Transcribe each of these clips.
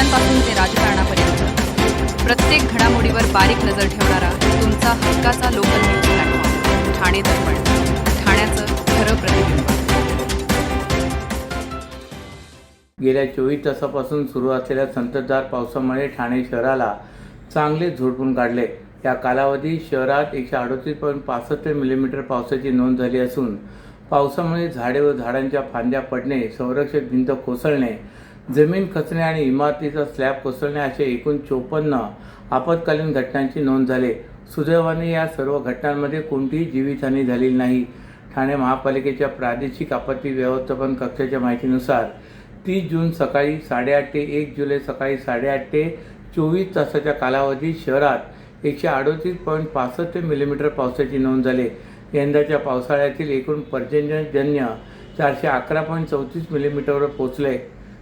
बातम्यांपासून ते राजकारणापर्यंत प्रत्येक घडामोडीवर बारीक नजर ठेवणारा तुमचा हक्काचा लोकल न्यूज प्लॅटफॉर्म ठाणे दर्पण, ठाण्याचं खरं प्रतिबिंब। गेल्या 24 तासापासून सुरू असलेल्या संततधार पावसामुळे ठाणे शहराला चांगले झोडपून काढले। या कालावधीत शहरात 138.65 मिलीमीटर पावसाची नोंद झाली असून पावसामुळे झाडे व झाडांच्या फांद्या पडणे, संरक्षक भिंत कोसळणे, जमीन खचणे आणि इमारतीचा स्लॅब कोसळणे अशा एकूण 54 आपत्कालीन घटनांची नोंद झाली। सुदैवाने या सर्व घटनांमध्ये कोणतीही जीवितहानी झालेली नाही। ठाणे महापालिकेच्या प्रादेशिक आपत्ती व्यवस्थापन कक्षाच्या माहितीनुसार 30 जून सकाळी 8:30 ते 1 जुलै सकाळी 8:30 ते 24 तासाच्या कालावधीत शहरात 138.65 मिलीमीटर पावसाची नोंद झाली। यंदाच्या पावसाळ्यातील एकूण पर्जन्यजन्य 411.34 मिलीमीटरवर पोहोचले।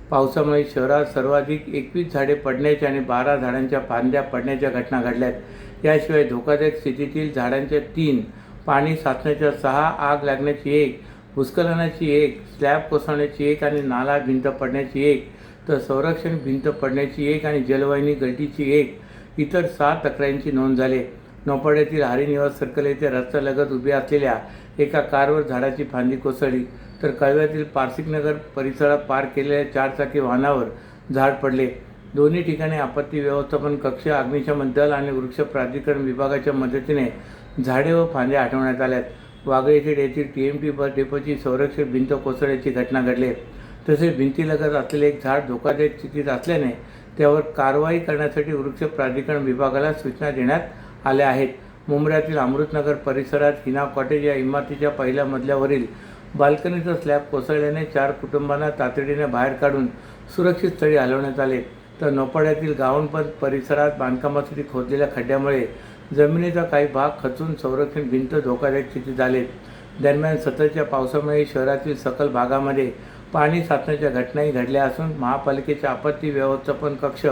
पावसामुळे शहरात सर्वाधिक 21 झाडे पडण्याच्या आणि 12 झाडांच्या फांद्या पडण्याच्या घटना घडल्यात। याशिवाय धोकादायक स्थितीतील झाडांच्या 3, पाणी साचण्याच्या 6, आग लागण्याची 1, भूस्खलनाची 1, स्लॅब कोसळण्याची 1 आणि नाला भिंत पडण्याची 1, तर संरक्षण भिंत पडण्याची 1 आणि जलवाहिनी गळतीची 1, इतर 7 तक्रारींची नोंद झाली। नौपाड्यातील हरिनिवास सर्कल येथे रस्त्यालगत उभी असलेल्या एका कारवर झाडाची फांदी कोसळली, तर कळव्यातील पारसिकनगर परिसरात पार्क केलेल्या 4 चाकी वाहनावर झाड पडले। दोन्ही ठिकाणी आपत्ती व्यवस्थापन कक्ष, अग्निशमन दल आणि वृक्ष प्राधिकरण विभागाच्या मदतीने झाडे व फांद्या हटवण्यात आल्यात। वागळेखेड येथील TMT बस डेपोची संरक्षक भिंत कोसळल्याची घटना घडली। तसेच भिंतीलगत असलेले एक झाड धोकादायक स्थितीत असल्याने त्यावर कारवाई करण्यासाठी वृक्ष प्राधिकरण विभागाला सूचना देण्यात आल्या आहेत। मुंब्र्यातील अमृतनगर परिसरात हिना कॉटेज या इमारतीच्या पहिल्या मजल्यावरील बाल्कनीचा स्लॅब कोसळल्याने 4 कुटुंबांना तातडीने बाहेर काढून सुरक्षित स्थळी हलवण्यात आले, तर नौपाड्यातील गावणपंत परिसरात बांधकामासाठी खोदलेल्या खड्ड्यामुळे जमिनीचा काही भाग खचून संरक्षण भिंत धोकादायक स्थितीत आले। दरम्यान सततच्या पावसामुळे शहरातील सखल भागामध्ये पाणी साचण्याच्या घटनाही घडल्या असून महापालिकेच्या आपत्ती व्यवस्थापन कक्ष,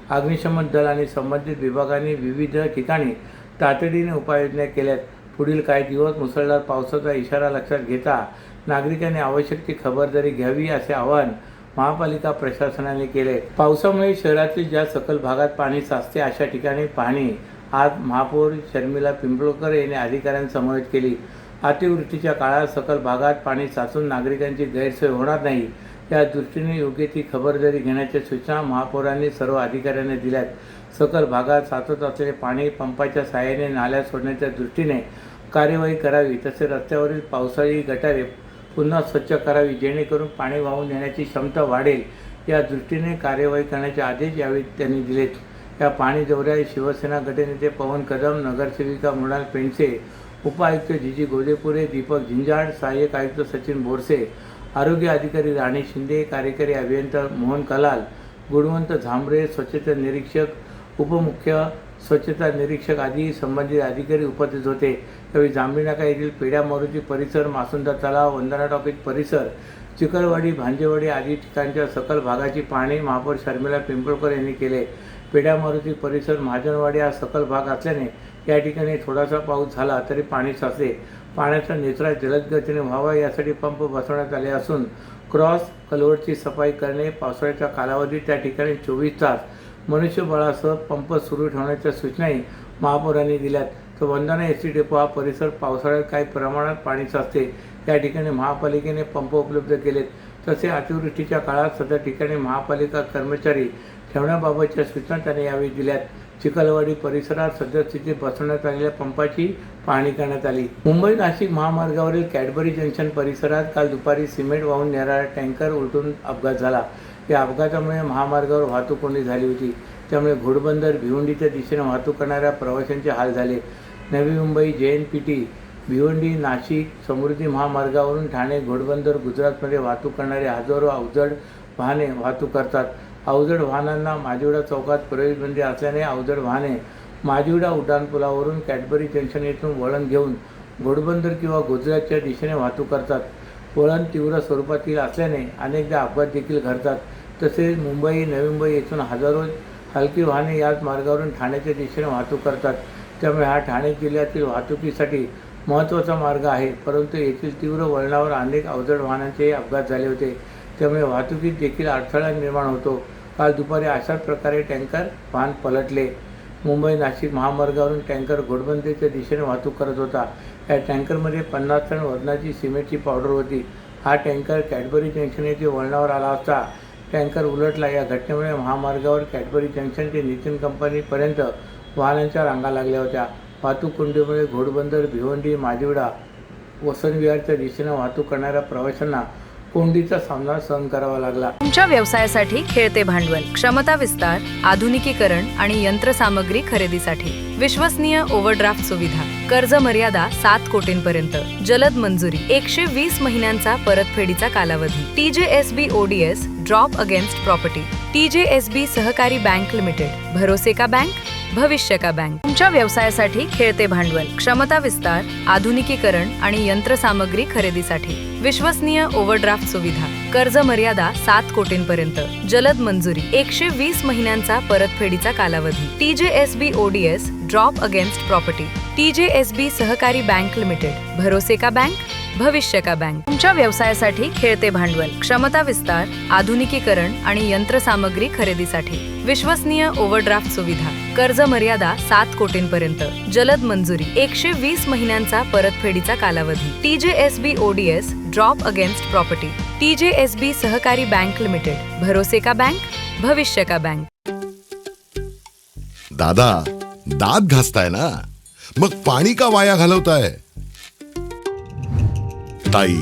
अग्निशमन दल आणि संबंधित विभागांनी विविध ठिकाणी तातडीने उपाययोजना केल्यात। पुढील काही दिवस मुसळधार पावसाचा इशारा लक्षात घेता नागरिकांनी आवश्यक ती खबरदारी घ्यावी असे आवाहन महापालिका प्रशासनाने केले। पावसामुळे शहरातील ज्या सखल भागात पाणी साचते अशा ठिकाणी पाहणी आज महापौर शर्मिला पिंपळकर यांनी अधिकाऱ्यांसमवेत केली। अतिवृष्टीच्या काळात सखल भागात पाणी साचून नागरिकांची गैरसोय होणार नाही या दृष्टीने योग्य ती खबरदारी घेण्याच्या सूचना महापौरांनी सर्व अधिकाऱ्यांना दिल्यात। सखल भागात साचत असलेले पाणी पंपाच्या सहाय्याने नाल्यात सोडण्याच्या दृष्टीने कार्यवाही करावी, तसेच रस्त्यावरील पावसाळी गटारे पुन्हा स्वच्छ करावी जेणेकरून पाणी वाहून नेण्याची क्षमता वाढेल या दृष्टीने कार्यवाही करण्याचे आदेश यावेळी त्यांनी दिलेत। या पाणी दौऱ्यात शिवसेना गटनेते पवन कदम, नगरसेविका मृणाल पेंडसे, उपायुक्त जीजी गोदेपुरे, दीपक झिंजाड, सहाय्यक आयुक्त सचिन बोरसे, आरोग्य अधिकारी राणी शिंदे, कार्यकारी अभियंता मोहन कलाल, गुणवंत झांबरे, स्वच्छता निरीक्षक, उपमुख्य स्वच्छता निरीक्षक आदी संबंधित अधिकारी उपस्थित होते। यावेळी जांभळी नाका येथील पेड्या मारुती परिसर, मासुंदा तलाव, वंदना टॉकीज परिसर, चिखलवाडी, भांजेवाडी आदी ठिकाणच्या सखल भागाची पाहणी महापौर शर्मिला पिंपळकर यांनी केले। पेड्या मारुती परिसर, महाजनवाडी हा सखल भाग असल्याने या ठिकाणी थोडासा पाऊस झाला तरी पाणी साचले। पाण्याचा निचरा जलद गतीने व्हावा यासाठी पंप बसवण्यात आले असून क्रॉस कल्व्हर्टची सफाई करणे, पावसाळ्याच्या कालावधीत त्या ठिकाणी 24 तास मनुष्यबळासह पंप सुरू ठेवण्याच्या सूचनाही महापौरांनी दिल्यात। तर वंदना ST डेपो हा परिसर पावसाळ्यात काही प्रमाणात पाणी साचते, या ठिकाणी महापालिकेने पंप उपलब्ध केलेत। तसे अतिवृष्टीच्या काळात सदर ठिकाणी महापालिका कर्मचारी ठेवण्याबाबतच्या सूचना त्यांनी यावेळी दिल्यात। चिखलवाडी परिसरात सद्यस्थितीत बसवण्यात आलेल्या पंपाची पाहणी करण्यात आली। मुंबई नाशिक महामार्गावरील कॅडबरी जंक्शन परिसरात काल दुपारी सिमेंट वाहून नेणारा टँकर उलटून अपघात झाला। या अपघातामुळे महामार्गावर वाहतूक कोंडी झाली होती, त्यामुळे घोडबंदर भिवंडीच्या दिशेने वाहतूक करणाऱ्या प्रवाशांचे हाल झाले। नवी मुंबई JNPT भिवंडी नाशिक समृद्धी महामार्गावरून ठाणे घोडबंदर गुजरातमध्ये वाहतूक करणारे हजारो अवजड वाहने वाहतूक करतात। अवजड वाहनांना माजिवडा चौकात प्रवेशबंदी असल्याने अवजड वाहने माजिवडा उड्डाणपुलावरून कॅडबरी जंक्शन येथून वळण घेऊन घोडबंदर किंवा गुजरातच्या दिशेने वाहतूक करतात। वळण तीव्र स्वरूपातील असल्याने अनेकदा अपघात देखील घडतात। तसेच मुंबई, नवी मुंबई येथून हजारो हलकी वाहने याच मार्गावरून ठाण्याच्या दिशेने वाहतूक करतात। त्यामुळे हा ठाणे जिल्ह्यातील वाहतुकीसाठी महत्त्वाचा मार्ग आहे, परंतु येथील तीव्र वळणावर अनेक अवजड वाहनांचे अपघात झाले होते, त्यामुळे वाहतुकीत देखील अडथळा निर्माण होतो। काल दुपारी अशाच प्रकारे टँकर वाहन पलटले. मुंबई नाशिक महामार्गावरून टँकर घोडबंदरच्या दिशेने वाहतूक करत होता. या टँकरमध्ये 50 टन वजनाची सिमेंटची पावडर होती. हा टँकर कॅडबरी जंक्शन येथे वळणावर आला असता टँकर उलटला. या घटनेमुळे महामार्गावर कॅडबरी जंक्शन ते नितीन कंपनीपर्यंत वाहनांच्या रांगा लागल्या होत्या. वाहतूक कोंडीमुळे घोडबंदर, भिवंडी, माजिवडा, वसंत विहारच्या दिशेने वाहतूक करणाऱ्या प्रवाशांना कोंडीचा सामना सहन करावा लागला. तुमच्या व्यवसायासाठी खेळते भांडवल, क्षमता विस्तार, आधुनिकीकरण आणि यंत्रसामग्री खरेदीसाठी विश्वसनीय ओव्हरड्राफ्ट सुविधा, कर्ज मर्यादा 7 कोटींपर्यंत, जलद मंजुरी, 120 महिन्यांचा परतफेडीचा कालावधी, TJSB ODS drop against property, TJSB सहकारी बँक लिमिटेड, भरोसे का बँक, भविष्य का बँक. तुमच्या व्यवसायासाठी खेळते भांडवल, क्षमता विस्तार, आधुनिकीकरण आणि यंत्रसामग्री खरेदीसाठी विश्वसनीय ओव्हरड्राफ्ट सुविधा, कर्ज मर्यादा 7 कोटींपर्यंत, जलद मंजुरी, 120 महिन्यांचा परतफेडीचा कालावधी, TJSB ODS drop against property, TJSB सहकारी बँक लिमिटेड, भरोसे का बँक, भविष्य का बँक. तुमच्या व्यवसायासाठी खेळते भांडवल, क्षमता विस्तार, आधुनिकीकरण आणि यंत्रसामग्री खरेदीसाठी विश्वसनीय ओव्हरड्राफ्ट सुविधा, कर्ज मर्यादा 7 कोटींपर्यंत, जलद मंजुरी, 120 महिन्यांचा परतफेडीचा कालावधी, TJSB ODS drop against property, TJSB सहकारी बँक लिमिटेड, भरोसे का बँक, भविष्य का बँक. दादा, दात घासताय ना, मग पाणी का वाया घालवताय? ताई,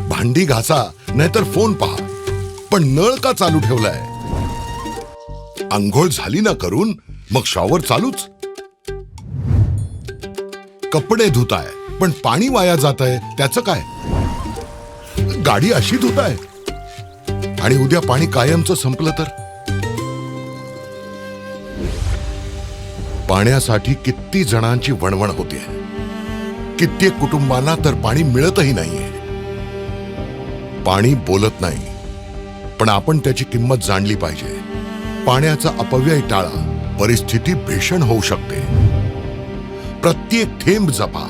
भांडी घासा नाहीतर फोन पहा, पण नळ का चालू ठेवलाय? अंघोळ झाली ना करून, मग शॉवर चालूच. कपडे धुताय पण पाणी वाया जातंय, त्याचं काय? गाडी अशी धुताय आणि उद्या पाणी कायमचं संपलं तर? पाण्यासाठी किती जणांची वणवण होते. कित्येक कुटुंबांना तर पाणी मिळतही नाहीये. पाणी बोलत नाही, पण आपण त्याची किंमत जाणली पाहिजे. पाण्याचा अपव्यय टाळा, परिस्थिती भीषण होऊ शकते. प्रत्येक थेंब जपा,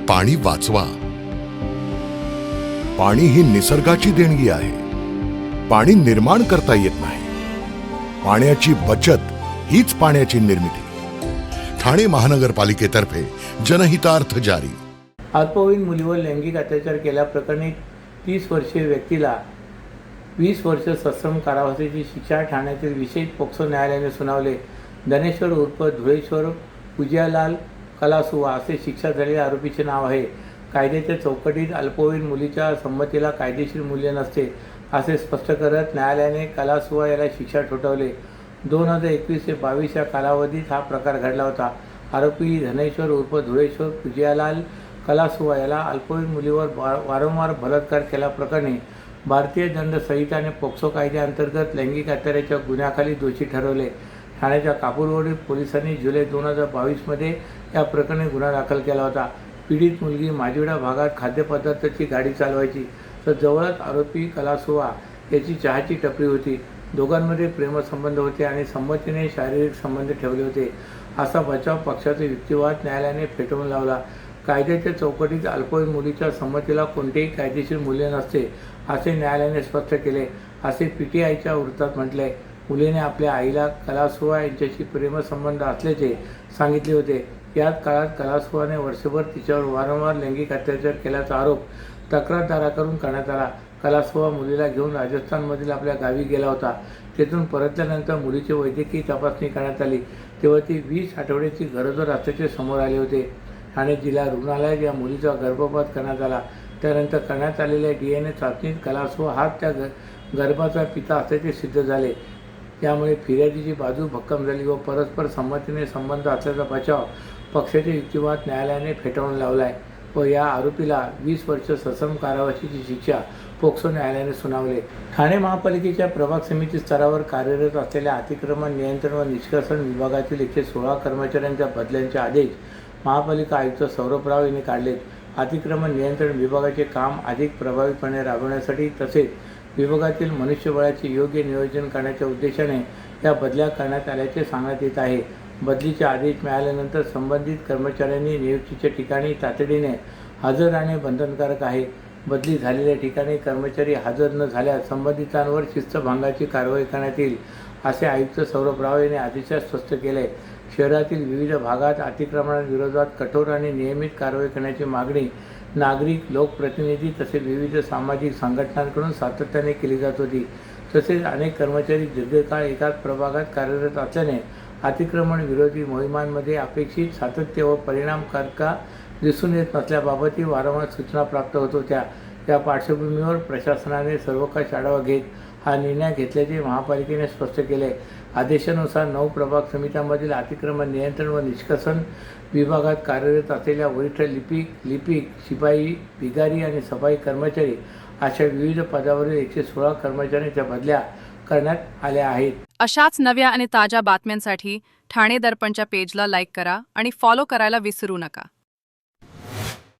पाणी वाचवा. पाणी ही निसर्गाची देणगी आहे. पाणी निर्माण करता येत नाही. पाण्याची बचत हीच पाण्याची निर्मिती. ठाणे महानगरपालिकेतर्फे जनहितार्थ जारी. अल्पवयीन मुलीवर लैंगिक अत्याचार केल्याप्रकरणी 30 वर्षीय व्यक्तीला 20 वर्ष सश्रम कारावासाची शिक्षा ठाण्यातील विशेष पोक्सो न्यायालयाने सुनावले. धनेश्वर उर्फ धुळेश्वर पूजालाल कलासुवा असे शिक्षा झालेल्या आरोपीचे नाव आहे. कायद्याच्या चौकटीत अल्पवयीन मुलीच्या संमतीला कायदेशीर मूल्य नसते असे स्पष्ट करत न्यायालयाने कलासुवा याला शिक्षा ठोठावली. 2021 ते 22 या कालावधीत हा प्रकार घडला होता. आरोपी धनेश्वर उर्फ धुळेश्वर पूजालाल कलासुवा याला अल्पवयीन मुलीवर वारंवार बलात्कार केल्याप्रकरणी भारतीय दंड संहिता आणि पोक्सो कायद्याअंतर्गत लैंगिक अत्याचाराच्या गुन्ह्याखाली दोषी ठरवले. ठाण्याच्या कापूरवाडी पोलिसांनी जुलै 2022 या प्रकरणी गुन्हा दाखल केला होता. पीडित मुलगी माजिवडा भागात खाद्यपदार्थाची गाडी चालवायची, तर जवळच आरोपी कलासुवा याची चहाची टपरी होती. दोघांमध्ये प्रेमसंबंध होते आणि संमतीने शारीरिक संबंध ठेवले होते असा बचाव पक्षाचा युक्तिवाद न्यायालयाने फेटाळून लावला. कायद्याच्या चौकटीत अल्पवयीन मुलीच्या संमतीला कोणतेही कायदेशीर मूल्य नसते असे न्यायालयाने स्पष्ट केले असे PTIच्या वृत्तात म्हटले. मुलीने आपल्या आईला कलासुवा यांच्याशी प्रेमसंबंध असल्याचे सांगितले होते. याच काळात कलासुवाने वर्षभर तिच्यावर वारंवार लैंगिक अत्याचार केल्याचा आरोप तक्रारदाराकडून करण्यात आला. कलासुवा मुलीला घेऊन राजस्थानमधील आपल्या गावी गेला होता. तेथून परतल्यानंतर मुलीची वैद्यकीय तपासणी करण्यात आली, तेव्हा ती 20 आठवड्याची गरोदर असल्याचे समोर आले होते. ठाणे जिल्हा रुग्णालयात या मुलीचा गर्भपात करण्यात आला. त्यानंतर करण्यात आलेल्या DNA चाचणीत कलासुवा हाच त्या गर्भाचा पिता असल्याचे सिद्ध झाले. त्यामुळे फिर्यादीची बाजू भक्कम झाली व परस्पर संमतीने संबंध असल्याचा बचाव पक्षाचे युक्तिवाद न्यायालयाने फेटाळून लावला आहे व या आरोपीला 20 वर्ष सश्रम कारावासाची शिक्षा पोक्सो न्यायालयाने सुनावले. ठाणे महापालिकेच्या प्रभाग समिती स्तरावर कार्यरत असलेल्या अतिक्रमण नियंत्रण व निष्कासन विभागातील 116 कर्मचाऱ्यांच्या बदल्यांचे आदेश महापालिका आयुक्त सौरभ राव यांनी काढलेत. अतिक्रमण नियंत्रण विभागाचे काम अधिक प्रभावीपणे राबवण्यासाठी तसेच विभागातील मनुष्यबळाचे योग्य नियोजन करण्याच्या उद्देशाने या बदल्या करण्यात आल्याचे सांगण्यात येत आहे. बदलीचे आदेश मिळाल्यानंतर संबंधित कर्मचाऱ्यांनी नियुक्तीच्या ठिकाणी तातडीने हजर राहणे बंधनकारक आहे. बदली झालेल्या ठिकाणी कर्मचारी हजर न झाल्यास संबंधितांवर शिस्तभंगाची कारवाई करण्यात येईल असे आयुक्त सौरभ राव यांनी आदेशात स्पष्ट केले. शहरातील विविध भागात अतिक्रमणाविरोधात कठोर आणि नियमित कारवाई करण्याची मागणी नागरिक, लोकप्रतिनिधी तसेच विविध सामाजिक संघटनांकडून सातत्याने केली जात होती. तसेच अनेक कर्मचारी दीर्घकाळ एकाच प्रभागात कार्यरत असल्याने अतिक्रमण विरोधी मोहिमांमध्ये अपेक्षित सातत्य व परिणामकारकता दिसून येत नसल्याबाबतही वारंवार सूचना प्राप्त होत होत्या. या पार्श्वभूमीवर प्रशासनाने सर्वकष आढावा घेत हा निर्णय घेतल्याचे महापालिकेने स्पष्ट केले. आदेशानुसार 9 प्रभाग समित्यांमधील अतिक्रमण नियंत्रण व निष्कासन विभागात कार्यरत असलेल्या वरिष्ठ लिपिक, शिपाई, भिगारी आणि सफाई कर्मचारी अशा विविध पदावरील 116 कर्मचाऱ्यांच्या बदल्या करण्यात आल्या आहेत. अशाच नव्या आणि ताज्या बातम्यांसाठी ठाणे दर्पणच्या पेजला लाईक करा आणि फॉलो करायला विसरू नका.